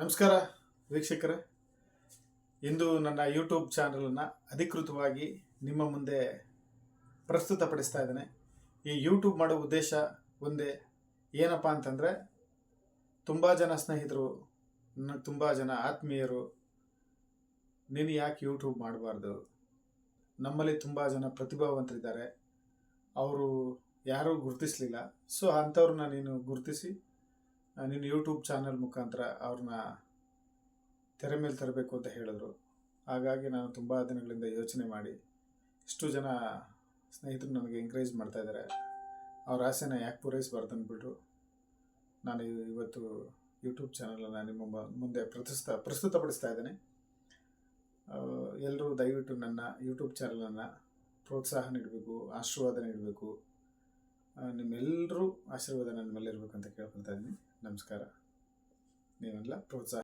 ನಮಸ್ಕಾರ ವೀಕ್ಷಕರೇ. ಇಂದು ನನ್ನ ಯೂಟ್ಯೂಬ್ ಚಾನಲನ್ನು ಅಧಿಕೃತವಾಗಿ ನಿಮ್ಮ ಮುಂದೆ ಪ್ರಸ್ತುತಪಡಿಸ್ತಾ ಇದ್ದೇನೆ. ಈ ಯೂಟ್ಯೂಬ್ ಮಾಡೋ ಉದ್ದೇಶ ಒಂದೇ, ಏನಪ್ಪ ಅಂತಂದರೆ ತುಂಬ ಜನ ಸ್ನೇಹಿತರು, ನನಗೆ ತುಂಬ ಜನ ಆತ್ಮೀಯರು, ನೀನು ಯಾಕೆ ಯೂಟ್ಯೂಬ್ ಮಾಡಬಾರ್ದು, ನಮ್ಮಲ್ಲಿ ತುಂಬ ಜನ ಪ್ರತಿಭಾವಂತರಿದ್ದಾರೆ, ಅವರು ಯಾರೂ ಗುರುತಿಸಲಿಲ್ಲ, ಸೊ ಅಂಥವ್ರನ್ನ ನೀನು ಗುರುತಿಸಿ ನೀನು ಯೂಟ್ಯೂಬ್ ಚಾನಲ್ ಮುಖಾಂತರ ಅವ್ರನ್ನ ತೆರೆ ಮೇಲೆ ತರಬೇಕು ಅಂತ ಹೇಳಿದ್ರು. ಹಾಗಾಗಿ ನಾನು ತುಂಬ ದಿನಗಳಿಂದ ಯೋಚನೆ ಮಾಡಿ ಇಷ್ಟು ಜನ ಸ್ನೇಹಿತರು ನನಗೆ ಎಂಕರೇಜ್ ಮಾಡ್ತಾ ಇದ್ದಾರೆ. ಅವ್ರ ಆಸೆನ ಯಾಕೆ ಪೂರೈಸಬಾರ್ದು ಅಂದ್ಬಿಟ್ಟು ನಾನು ಇವತ್ತು ಯೂಟ್ಯೂಬ್ ಚಾನಲನ್ನು ನಿಮ್ಮ ಮುಂದೆ ಪ್ರಸ್ತುತಪಡಿಸ್ತಾ ಇದ್ದೇನೆ. ಎಲ್ಲರೂ ದಯವಿಟ್ಟು ನನ್ನ ಯೂಟ್ಯೂಬ್ ಚಾನಲನ್ನು ಪ್ರೋತ್ಸಾಹ ನೀಡಬೇಕು, ಆಶೀರ್ವಾದ ನೀಡಬೇಕು. ನಿಮ್ಮೆಲ್ಲರೂ ಆಶೀರ್ವಾದ ನನ್ನ ಮೇಲೆ ಇರಬೇಕು ಅಂತ ಕೇಳ್ಕೊಳ್ತಾ ಇದ್ದೀನಿ. ನಮಸ್ಕಾರ. ನೀವೆಲ್ಲ ಪ್ರೋತ್ಸಾಹ